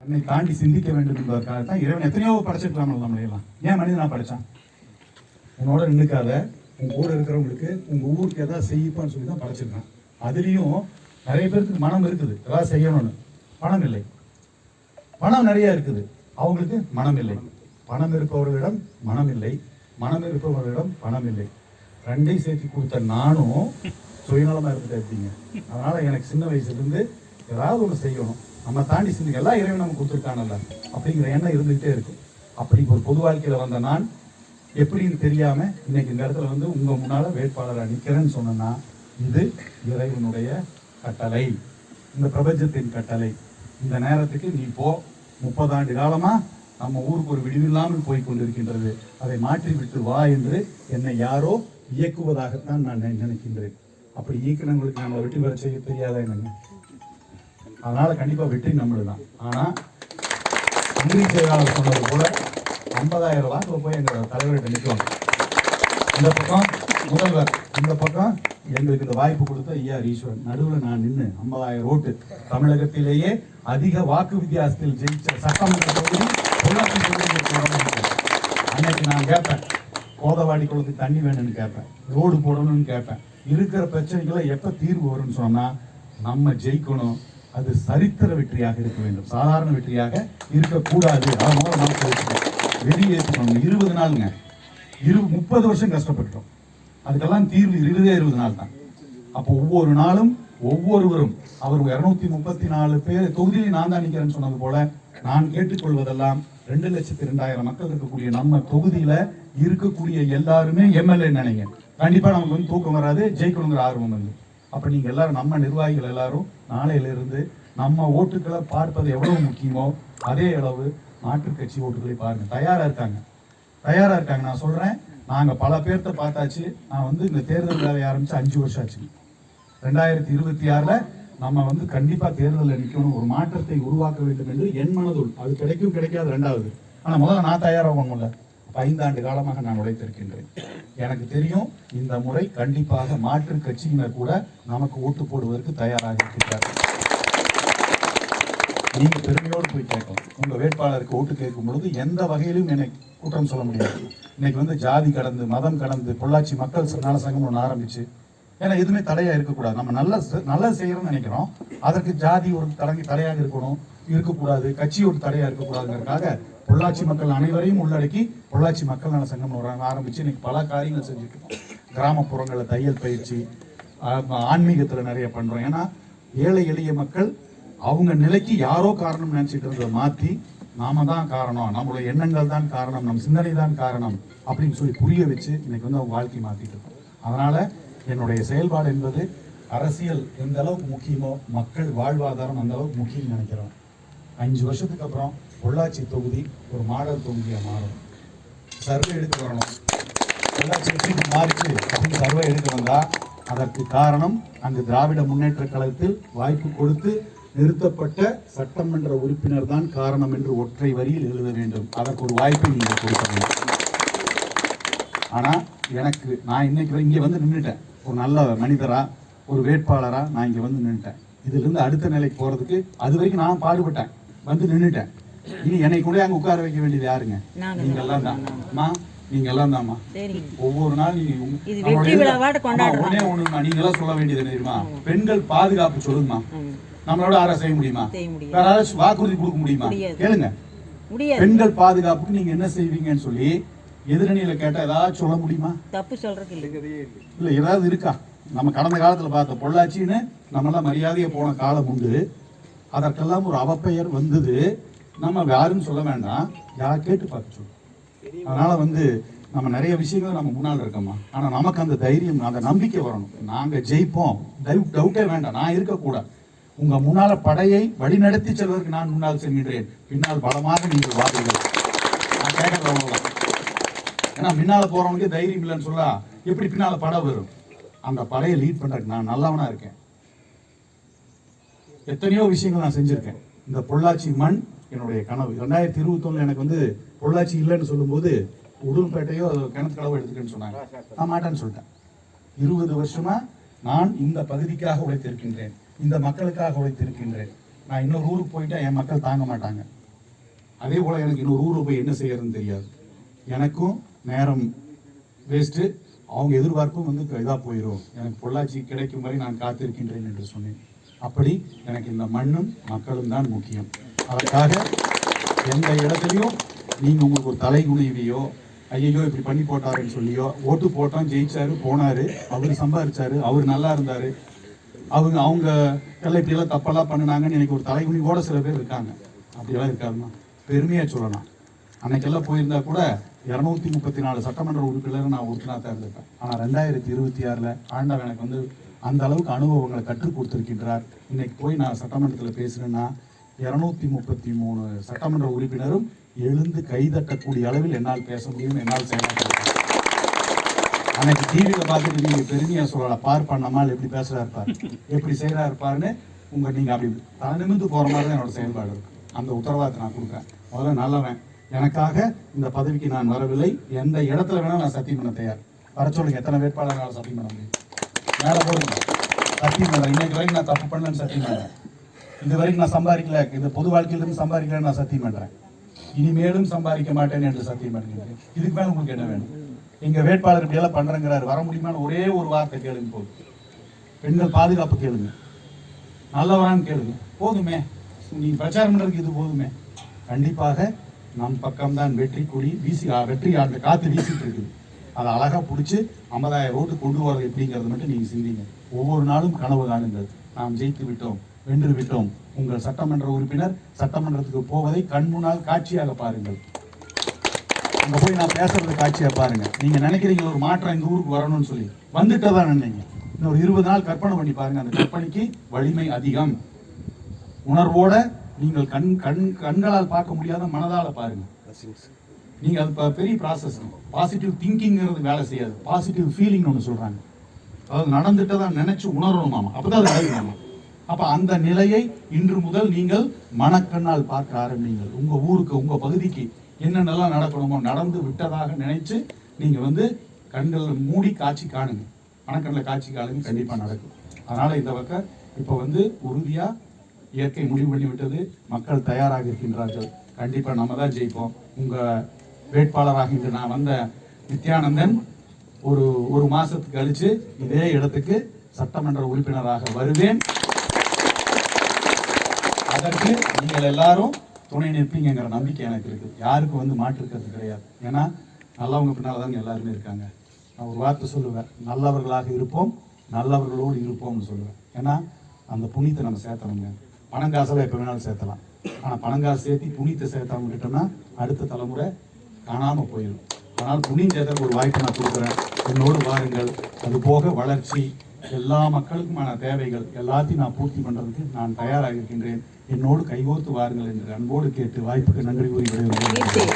தன்னை தாண்டி சிந்திக்க வேண்டும் என்பதற்காகத்தான் இறைவன் எத்தனையோ படைச்சிருக்கலாம் நம்மளையெல்லாம். ஏன் மனிதனா படைச்சான்? உன்னோட நின்றுக்காத, உங்க கூட இருக்கிறவங்களுக்கு உங்க ஊருக்கு ஏதாவது செய்யப்பான்னு சொல்லி தான் படைச்சிருக்கான். அதுலேயும் நிறைய பேருக்கு மனம் இருக்குது, ஏதாவது செய்யணும்னு. பணம் இல்லை, பணம் நிறைய இருக்குது, அவங்களுக்கு மனம் இல்லை. பணம் இருப்பவர்களிடம் மனம் இல்லை, மனம் இருப்பவர்களிடம் பணம் இல்லை. ரெண்டையும் சேர்த்து கொடுத்த நானும் சுயநலமா இருந்துட்டு இருப்பீங்க. அதனால எனக்கு சின்ன வயசுல இருந்து ஏதாவது ஒன்று செய்யணும், நம்ம தாண்டி சிந்திக்க, எல்லாம் இறைவன் நம்ம கொடுத்துருக்கானல்ல அப்படிங்கிற எண்ணம் இருந்துகிட்டே இருக்கும். அப்படி ஒரு பொது வாழ்க்கையில வந்த நான் எப்படின்னு தெரியாம இன்னைக்கு இந்த இடத்துல வந்து உங்க முன்னால வேட்பாளராக நிக்கிறேன்னு சொன்னா, இது இறைவனுடைய கட்டளை, இந்த பிரபஞ்சத்தின் கட்டளை. இந்த நேரத்துக்கு நீ போ. 30 ஆண்டு காலமா நம்ம ஊருக்கு ஒரு விடிவில்லாமல் போய் கொண்டிருக்கின்றது, அதை மாற்றி விட்டு வா என்று என்னை யாரோ இயக்குவதாகத்தான் நான் நினைக்கின்றேன். அப்படி இயக்குனவங்களுக்கு நம்மளை வெற்றி பெற செய்ய தெரியாதா என்னங்க? அதனால கண்டிப்பா வெற்றி நம்மளுதான். ஆனா நன்றி செயலாளர் சொன்னது போல 50,000 வாக்குல போய் எங்க தலைவர்கிட்ட நிற்கலாம். இந்த பக்கம் முதல்வர், இந்த பக்கம் எங்களுக்கு இந்த வாய்ப்பு கொடுத்த ஈஆர் ஈஸ்வரன், நடுவில் நான் நின்று 50,000 ஓட்டு, தமிழகத்திலேயே அதிக வாக்கு வித்தியாசத்தில் ஜெயிச்ச சட்டமன்ற தொகுதி பொள்ளாச்சி தொகுதி. அன்னைக்கு நான் கேட்பேன், கோதவாடி குளத்துக்கு தண்ணி வேணும்னு கேட்பேன், ரோடு போடணும்னு கேட்பேன். இருக்கிற பிரச்சனைகளை எப்ப தீர்வு வரும்னு சொன்னா நம்ம ஜெயிக்கணும். அது சரித்திர வெற்றியாக இருக்க வேண்டும், சாதாரண வெற்றியாக இருக்கக்கூடாது. அதனால நான் வெளியேற்றணும். 20 நாளுங்க, 30 வருஷம் கஷ்டப்பட்டோம். அதுக்கெல்லாம் தீர்வு 20 நாள் தான். அப்போ ஒவ்வொரு நாளும் ஒவ்வொருவரும் அவர் 234 பேர் தொகுதியில் நான் தான் நிற்கிறேன்னு சொன்னது போல நான் கேட்டுக்கொள்வதெல்லாம் 2,02,000 மக்கள் இருக்கக்கூடிய நம்ம தொகுதியில இருக்கக்கூடிய எல்லாருமே எம்எல்ஏ நினைங்க. கண்டிப்பா நமக்கு வந்து தூக்கம் வராது, ஜெயிக்கணுங்கிற ஆர்வம் வந்து. அப்ப நீங்க எல்லாரும், நம்ம நிர்வாகிகள் எல்லாரும் நாளையில இருந்து நம்ம ஓட்டுக்களை பார்ப்பது எவ்வளவு முக்கியமோ அதே அளவு மாற்றுக் கட்சி ஓட்டுகளை பாருங்க. தயாரா இருக்காங்க. நான் சொல்றேன், நாங்க பல பேர்த்த பார்த்தாச்சு. நான் வந்து இந்த தேர்தல் வேலையை ஆரம்பிச்சு 5 வருஷம் ஆச்சு. 2026ல நம்ம வந்து கண்டிப்பா தேர்தலில் நிற்கணும், ஒரு மாற்றத்தை உருவாக்க வேண்டும் என்று என் மனதுள். அது கிடைக்கும் கிடைக்காது ரெண்டாவது, ஆனா முதல்ல நான் தயாராகணும்ல. 5 ஆண்டு காலமாக நான் உழைத்திருக்கின்றேன். எனக்கு தெரியும் இந்த முறை கண்டிப்பாக மாற்றுக் கட்சியினர் கூட நமக்கு ஓட்டு போடுவதற்கு தயாராக இருக்கிறார். நீங்க பெருமையோடு போய் கேட்கலாம். உங்க வேட்பாளருக்கு ஓட்டு கேட்கும் பொழுது எந்த வகையிலும் என்னை குற்றம் சொல்ல முடியாது. இன்னைக்கு வந்து ஜாதி கடந்து, மதம் கடந்து பொள்ளாச்சி மக்கள் நல சங்கம் ஒன்று ஆரம்பிச்சு, ஏன்னா எதுவுமே தடையா இருக்கக்கூடாது. நம்ம நல்ல செய்யறோம்னு நினைக்கிறோம், அதற்கு ஜாதி ஒரு தடையாக இருக்கக்கூடாது, கட்சி ஒரு தடையா இருக்கக்கூடாதுங்கிறதுக்காக பொள்ளாச்சி மக்கள் அனைவரையும் உள்ளடக்கி பொள்ளாச்சி மக்கள் நல சங்கம் ஆரம்பிச்சு இன்னைக்கு பல காரியங்கள் செஞ்சுட்டு இருக்கோம். கிராமப்புறங்களில் தையல் பயிற்சி, ஆன்மீகத்துல நிறைய பண்றோம். ஏன்னா ஏழை எளிய மக்கள் அவங்க நிலைக்கு யாரோ காரணம் நினைச்சிட்டு இருந்ததை மாத்தி, நாம தான் காரணம், நம்மளுடைய எண்ணங்கள் தான் காரணம், நம் சிந்தனை தான் காரணம் அப்படின்னு சொல்லி புரிய வச்சு இன்னைக்கு வந்து அவங்க வாழ்க்கை மாத்திட்டு இருக்கோம். அதனால என்னுடைய செயல்பாடு என்பது அரசியல் எந்த அளவுக்கு முக்கியமோ மக்கள் வாழ்வாதாரம் அந்த அளவுக்கு முக்கியம் நினைக்கிறோம். 5 வருஷத்துக்கு அப்புறம் பொள்ளாச்சி தொகுதி ஒரு மாடல் தொகுதியா மாறும். சர்வே எடுத்து வரணும், பொள்ளாச்சி எப்படி மாறிச்சு அப்படின்னு சர்வே எடுத்து வந்தா அதற்கு காரணம் அங்கு திராவிட முன்னேற்ற கழகத்தில் வாய்ப்பு கொடுத்து நிறுத்தப்பட்ட சட்டமன்ற உறுப்பினர் தான் காரணம் என்று ஒற்றை வரியில் எழுத வேண்டும். அதற்கு ஒரு வாய்ப்பை நீங்கள் கொடுக்கணும். ஆனா எனக்கு, நான் இன்னைக்கு இங்க வந்து நின்றுட்டேன், ஒரு நல்ல மனிதரா, ஒரு வேட்பாளரா நான் இங்க வந்து நின்றுட்டேன். இதுல இருந்து அடுத்த நிலைக்கு போறதுக்கு அது வரைக்கும் நான் பாடுபட்டேன், வந்து நின்றுட்டேன். இனி என்னை கூட அங்க உட்கார வைக்க வேண்டியது யாருங்க? நீங்க எல்லாம் தான், நீங்க எல்லாம் தான்மா. ஒவ்வொரு நாள் நீங்க ஒண்ணே ஒண்ணுமா, நீங்க எல்லாம் சொல்ல வேண்டியது தெரியுமா? பெண்கள் பாதுகாப்பு சொல்லுங்கம்மா. நம்மளோட யாராவது செய்ய முடியுமா? யாராவது வாக்குறுதி கொடுக்க முடியுமா? கேளுங்க. பெண்கள் பாதுகாப்புக்கு நீங்க என்ன செய்வீங்கன்னு சொல்லி எதிரணியில கேட்டா ஏதாவது சொல்ல முடியுமா? தப்பு சொல்றது இல்ல, ஏதாவது இருக்கா? நம்ம கடந்த காலத்துல பார்த்த பொள்ளாச்சின்னு நம்ம எல்லாம் மரியாதையா போன காலம் உண்டு. அதற்கெல்லாம் ஒரு அவப்பெயர் வந்தது. நம்ம யாருன்னு சொல்ல வேண்டாம், யார் கேட்டு பார்க்க சொல்லு. அதனால வந்து நம்ம நிறைய விஷயங்கள் நம்ம முன்னால் இருக்கோமா, ஆனா நமக்கு அந்த தைரியம், அந்த நம்பிக்கை வரணும். நாங்க ஜெயிப்போம், டவுட்டே வேண்டாம், நான் இருக்கக்கூடாது. உங்க முன்னால படையை வழிநடத்தி செல்வதற்கு நான் முன்னால் செல்கின்றேன், பின்னால் பலமாக நீங்கள் வாருங்கள். நான் கேட்கறவங்க, ஏன்னா முன்னால போறவனுக்கு தைரியம் இல்லைன்னு சொல்லா எப்படி பின்னால படை வரும்? அந்த படையை லீட் பண்றதுக்கு நான் நல்லவனா இருக்கேன். எத்தனையோ விஷயங்கள் நான் செஞ்சிருக்கேன். இந்த பொள்ளாச்சி மண் என்னுடைய கனவு. 2021 எனக்கு வந்து பொள்ளாச்சி இல்லைன்னு சொல்லும் போது உடும்பேட்டையோ கிணத்து கலவை எடுத்துக்கன்னு சொன்னாங்க. நான் மாட்டேன்னு சொல்லிட்டேன். 20 வருஷமா நான் இந்த பகுதிக்காக உழைத்திருக்கின்றேன், இந்த மக்களுக்காக உழைத்திருக்கின்றேன். நான் இன்னொரு ஊருக்கு போயிட்டா என் மக்கள் தாங்க மாட்டாங்க. அதே போல் எனக்கு இன்னொரு ஊருக்கு போய் என்ன செய்யறதுன்னு தெரியாது. எனக்கும் நேரம் வேஸ்ட்டு, அவங்க எதிர்பார்ப்பும் வந்து இதாக போயிடும். எனக்கு பொள்ளாச்சி கிடைக்கும் வரை நான் காத்திருக்கின்றேன் என்று சொன்னேன். அப்படி எனக்கு இந்த மண்ணும் மக்களும் தான் முக்கியம். அதற்காக எந்த இடத்துலையும் நீங்கள் உங்களுக்கு ஒரு தலைகுனிவியோ ஐயோ இப்படி பண்ணி போட்டாருன்னு சொல்லியோ, ஓட்டு போட்டோம் ஜெயிச்சாரு போனாரு, அவர் சம்பாதிச்சாரு, அவர் நல்லா இருந்தாரு, அவங்க எல்லாம் இப்படியெல்லாம் தப்பெல்லாம் பண்ணினாங்கன்னு எனக்கு ஒரு தலைகுனிவோட சில பேர் இருக்காங்க. அப்படியெல்லாம் இருக்காதுன்னா பெருமையாக சொல்லலாம். அன்னைக்கெல்லாம் போயிருந்தா கூட 234 சட்டமன்ற உறுப்பினர் நான் உறுப்பினராக தான் இருந்திருப்பேன். ஆனால் 2026 ஆண்டவன் எனக்கு வந்து அந்த அளவுக்கு அனுபவங்களை கற்றுக் கொடுத்திருக்கின்றார். இன்னைக்கு போய் நான் சட்டமன்றத்தில் பேசுகிறேன்னா 233 சட்டமன்ற உறுப்பினரும் எழுந்து கைதட்டக்கூடிய அளவில் என்னால் பேச முடியும், என்னால் செயலாற்ற. அன்னைக்கு டிவியில் பார்த்துட்டு நீங்கள் பெருமையாக சொல்லலாம், பார் பண்ணமால் எப்படி பேசுகிறா இருப்பார், எப்படி செய்கிறா இருப்பாருன்னு நீங்கள் அப்படி தலை நிமிர்ந்து போகிற மாதிரி தான் என்னோட செயல்பாடு இருக்கு. அந்த உத்தரவாதத்தை நான் கொடுக்குறேன். முதல்ல நல்லவன், எனக்காக இந்த பதவிக்கு நான் வரவில்லை, எந்த இடத்துல வேணால் நான் சத்தியம் பண்ண தயார். வர சொல்லுங்க, எத்தனை வேட்பாளர்களால் சத்தியம் பண்ண முடியும்? மேலே போடுங்க, சத்தியம் பண்ணுறேன். இன்னைக்கு வரைக்கும் நான் தப்பு பண்ணலன்னு சத்தியம் பண்ணுறேன். இது வரைக்கும் நான் சம்பாதிக்கல, இந்த பொது வாழ்க்கையிலிருந்து சம்பாதிக்கலன்னு நான் சத்தியம் பண்ணுறேன். இனிமேலும் சம்பாதிக்க மாட்டேன் என்று சத்தியம் பண்ணுகிறேன். இதுக்கு மேலே உங்களுக்கு என்ன வேணும்? எங்க வேட்பாளர் இப்படி எல்லாம் பண்றேங்கிறாரு, வர முடியுமான்னு ஒரே ஒரு வார்த்தை கேளுங்க போதும். பெண்கள் பாதுகாப்பு கேளுங்க, நல்லவரான்னு கேளுங்க, போதுமே. நீங்க பிரச்சாரம் பண்றதுக்கு இது போதுமே. கண்டிப்பாக நம் பக்கம்தான் வெற்றி கொடி வெற்றி அந்த காத்து வீசிட்டு இருக்குது. அதை அழகா பிடிச்சி 50,000 ஓட்டு கொண்டு வரது எப்படிங்கிறது மட்டும் நீங்க சிந்திங்க. ஒவ்வொரு நாளும் கனவு காணுங்கள். நாம் ஜெயித்து விட்டோம், வென்று விட்டோம். உங்கள் சட்டமன்ற உறுப்பினர் சட்டமன்றத்துக்கு போவதை கண் முன்னால் காட்சியாக பாருங்கள். அங்க போய் நான் பேசுறது காட்சியா பாருங்க. நீங்க நினைக்கிறீங்க ஒரு மாற்றம் இந்த ஊருக்கு வரணும்னு சொல்லி, வந்துட்டதான் நினைங்க. இன்னொரு 20 நாள் கற்பனை பண்ணி பாருங்க. அந்த கற்பனைக்கு வலிமை அதிகம். உணர்வோட நீங்கள் கண்களால் பார்க்க முடியாத மனதால பாருங்க. நீங்க அது பெரிய ப்ராசஸ். பாசிட்டிவ் திங்கிங்கிறது வேலை செய்யாது, பாசிட்டிவ் ஃபீலிங் ஒன்று சொல்றாங்க. அதாவது நடந்துட்டதான் நினைச்சு உணரணுமாமா, அப்பதான் அது நடக்குமாமா. அப்ப அந்த நிலையை இன்று முதல் நீங்கள் மனக்கண்ணால் பார்க்க ஆரம்பிங்கள். உங்க ஊருக்கு, உங்க பகுதிக்கு என்னென்னலாம் நடக்கணுமோ நடந்து விட்டதாக நினைச்சு நீங்க வந்து கண்கள் மூடி காட்சி காணுங்க, மனக்கண்ணில் காட்சி காணுங்க. கண்டிப்பா நடக்கும். அதனால இந்த பக்கம் இப்ப வந்து உறுதியா இயற்கை முடிவு பண்ணி விட்டது, மக்கள் தயாராக இருக்கின்றார்கள். கண்டிப்பா நம்ம தான் ஜெயிப்போம். உங்க வேட்பாளராக இன்று நான் வந்த நித்யானந்தன் ஒரு மாசத்துக்கு கழிச்சு இதே இடத்துக்கு சட்டமன்ற உறுப்பினராக வருவேன். அதற்கு நீங்கள் எல்லாரும் துணை நிற்பீங்கிற நம்பிக்கை எனக்கு இருக்கு. யாருக்கும் வந்து மாற்றிருக்கிறது கிடையாது. ஏன்னா நல்லவங்க பின்னால் தான் எல்லாருமே இருக்காங்க. நான் ஒரு வார்த்தை சொல்லுவேன், நல்லவர்களாக இருப்போம், நல்லவர்களோடு இருப்போம்னு சொல்லுவேன். ஏன்னா அந்த புண்ணியத்தை நம்ம சேர்த்தணுங்க. பணம் காசெல்லாம் எப்போ வேணாலும் சேர்த்தலாம். ஆனால் பணங்காசு சேர்த்தி புண்ணியத்தை சேர்த்தாம விட்டோம்னா அடுத்த தலைமுறை காணாமல் போயிடும். ஆனால் புண்ணியம் சேர்த்த ஒரு வாய்ப்பு நான் கொடுக்குறேன். என்னோடு வாருங்கள். அது போக வளர்ச்சி, எல்லா மக்களுக்குமான தேவைகள் எல்லாத்தையும் நான் பூர்த்தி பண்ணுறதுக்கு நான் தயாராக இருக்கின்றேன். என்னோடு கைகோர்த்து வாருங்கள் என்று அன்போடு கேட்டு வாய்ப்புக்கு நன்றி கூறி விடைபெறுகிறேன்.